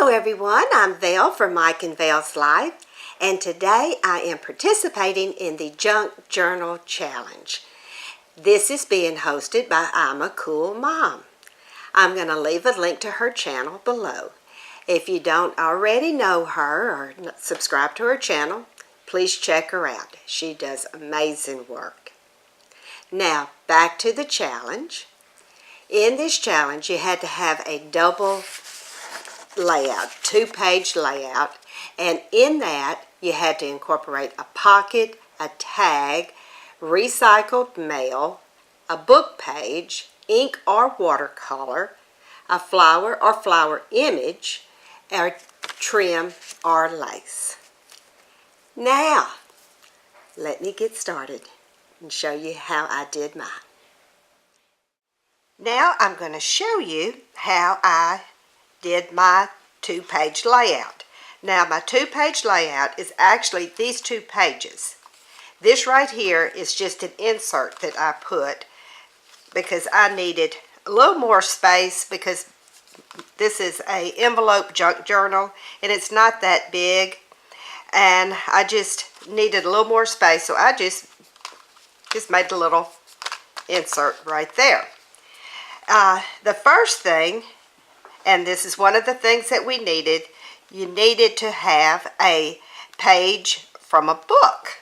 Hello everyone, I'm Val from Mike and Vel's Life, and today I am participating in the Junk Journal Challenge. This is being hosted by I'm a Cool Mom. I'm going to leave a link to her channel below. If you don't already know her or subscribe to her channel, please check her out. She does amazing work. Now, back to the challenge. In this challenge, you had to have a double layout, two-page layout, and in that you had to incorporate a pocket, a tag, recycled mail, a book page, ink or watercolor, a flower or flower image, or trim or lace. Now, let me get started and show you how I did mine. Now I'm going to show you how I did my two-page layout. Now my two-page layout is actually these 2 pages. This right here is just an insert that I put because I needed a little more space because this is a envelope junk journal and it's not that big, and I just needed a little more space, so I just made a little insert right there. The first thing, and this is one of the things that we needed, you needed to have a page from a book.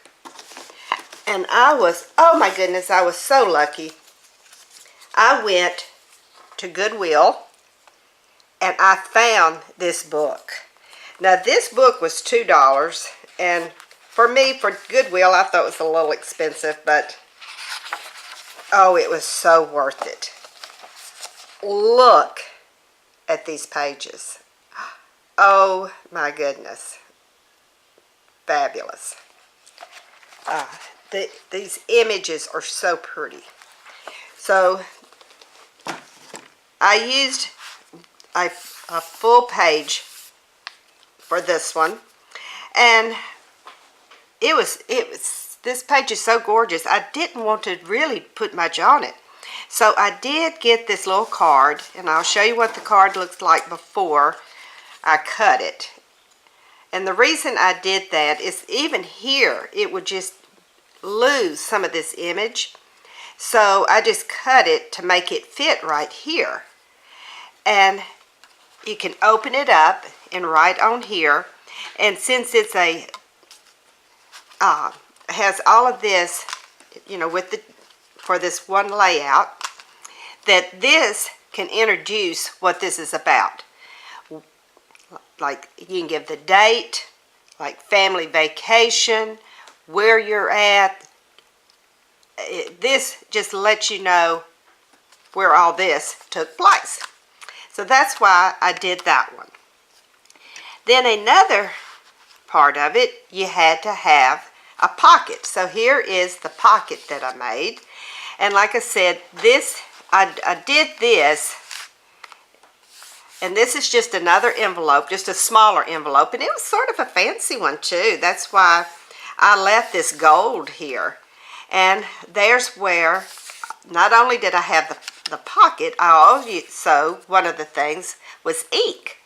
And oh my goodness, I was so lucky. I went to Goodwill and I found this book. Now this book was $2, and for me, for Goodwill, I thought it was a little expensive, but oh, it was so worth it. Look at these pages. Oh my goodness. Fabulous. These images are so pretty. So I used a full page for this one, and this page is so gorgeous. I didn't want to really put much on it. So I did get this little card, and I'll show you what the card looks like before I cut it. And the reason I did that is even here, it would just lose some of this image. So I just cut it to make it fit right here. And you can open it up and write on here. And since it's has all of this, for this one layout, that this can introduce what this is about. Like, you can give the date, like family vacation, where you're at. This just lets you know where all this took place. So that's why I did that one. Then another part of it, you had to have a pocket. So here is the pocket that I made. And like I said, I did this, and this is just another envelope, just a smaller envelope, and it was sort of a fancy one too. That's why I left this gold here. And there's where, not only did I have the pocket, I also, one of the things was ink.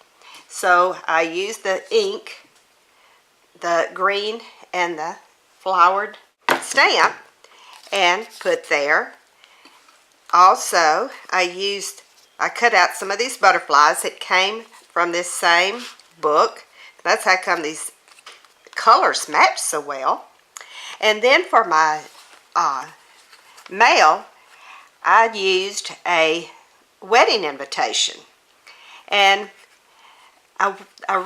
So I used the ink, the green and the flowered stamp, and put there. Also, I cut out some of these butterflies that came from this same book. That's how come these colors match so well. And then for my mail, I used a wedding invitation. And I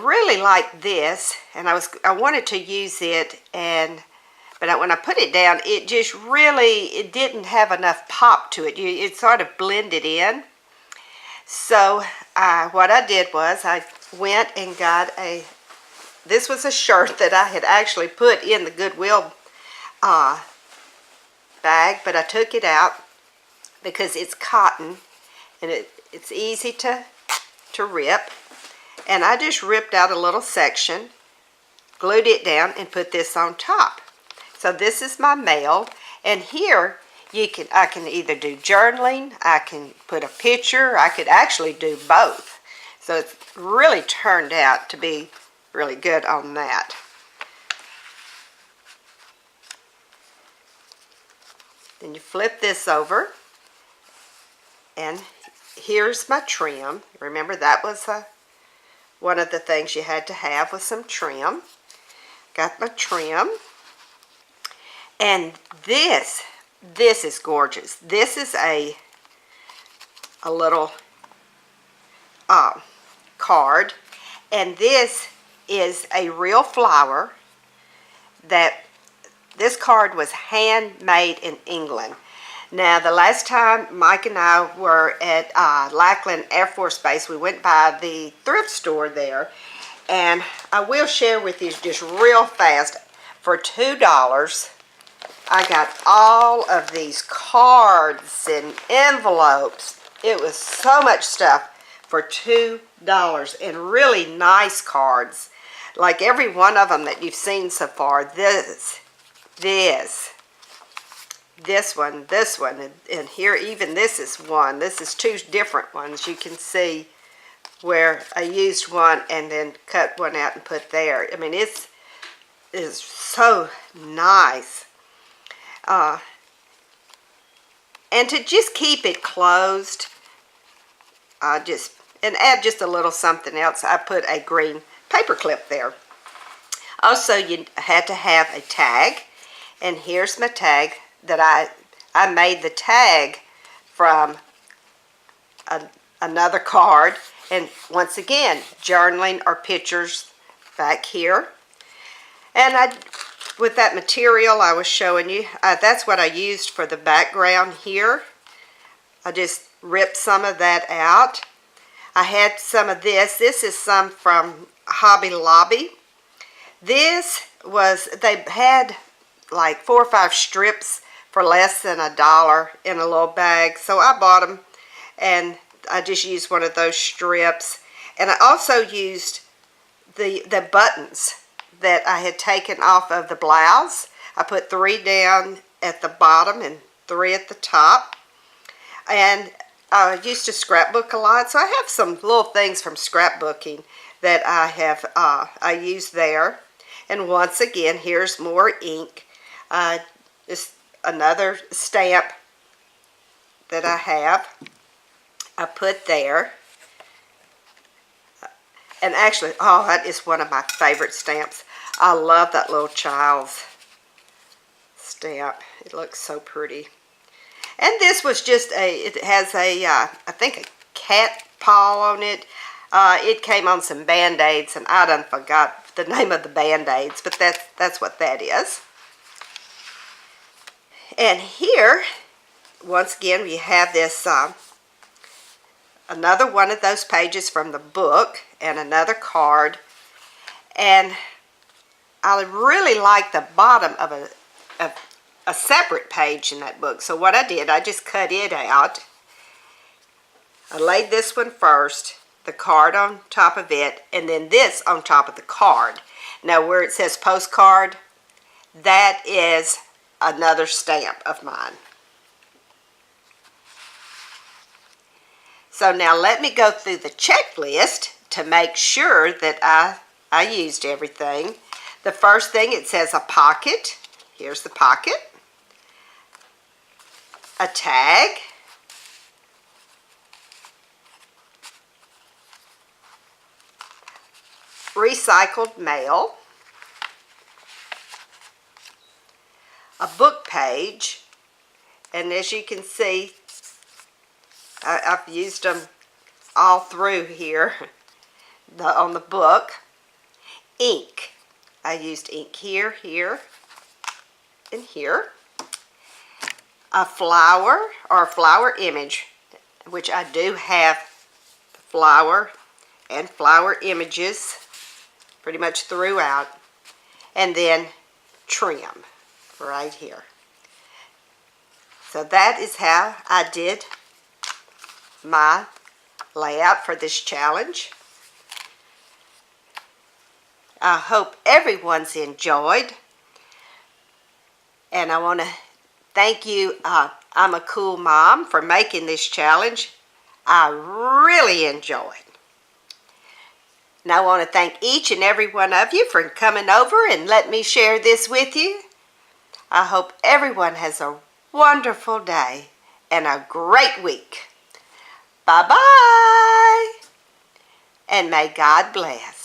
really liked this, and I wanted to use it, but when I put it down, it just really, it didn't have enough pop to it. It sort of blended in. So what I did was I went and got this was a shirt that I had actually put in the Goodwill bag, but I took it out because it's cotton and it's easy to rip. And I just ripped out a little section, glued it down, and put this on top. So this is my mail, and here I can either do journaling, I can put a picture, I could actually do both. So it's really turned out to be really good on that. Then you flip this over, and here's my trim. Remember, that was one of the things you had to have was some trim. Got my trim. And this is gorgeous. This is a little card, and this is a real flower. That this card was handmade in England. Now, the last time Mike and I were at Lackland Air Force Base, we went by the thrift store there, and I will share with you just real fast, for $2, I got all of these cards and envelopes. It was so much stuff for $2, and really nice cards. Like every one of them that you've seen so far. This one, and here even this is one. This is two different ones. You can see where I used one and then cut one out and put there. I mean, it is so nice. And to just keep it closed, and add just a little something else, I put a green paper clip there. Also, you had to have a tag, and here's my tag that I made the tag from another card, and once again, journaling or pictures back here. And with that material I was showing you, that's what I used for the background here. I just ripped some of that out. I had some of this. This is some from Hobby Lobby. This was, they had like 4 or 5 strips for less than $1 in a little bag. So I bought them, and I just used one of those strips. And I also used the buttons that I had taken off of the blouse. I put 3 down at the bottom and 3 at the top. And I used to scrapbook a lot, so I have some little things from scrapbooking that I use there. And once again, here's more ink. Just another stamp that I have. I put there. And actually, oh, that is one of my favorite stamps. I love that little child's stamp. It looks so pretty. And this was just it has I think a cat paw on it. It came on some Band-Aids, and I done forgot the name of the Band-Aids, but that's what that is. And here, once again, we have this, another one of those pages from the book, and another card. And I really like the bottom of a separate page in that book. So what I did, I just cut it out. I laid this one first, the card on top of it, and then this on top of the card. Now where it says postcard, that is another stamp of mine. So now let me go through the checklist to make sure that I used everything. The first thing, it says a pocket. Here's the pocket. A tag. Recycled mail. A book page. And as you can see, I've used them all through here on the book. Ink. I used ink here, here, and here. A flower or a flower image, which I do have flower and flower images pretty much throughout. And then trim right here. So that is how I did my layout for this challenge. I hope everyone's enjoyed, and I want to thank you, I'm a Cool Mom, for making this challenge. I really enjoyed. And I want to thank each and every one of you for coming over and letting me share this with you. I hope everyone has a wonderful day and a great week. Bye-bye. And may God bless.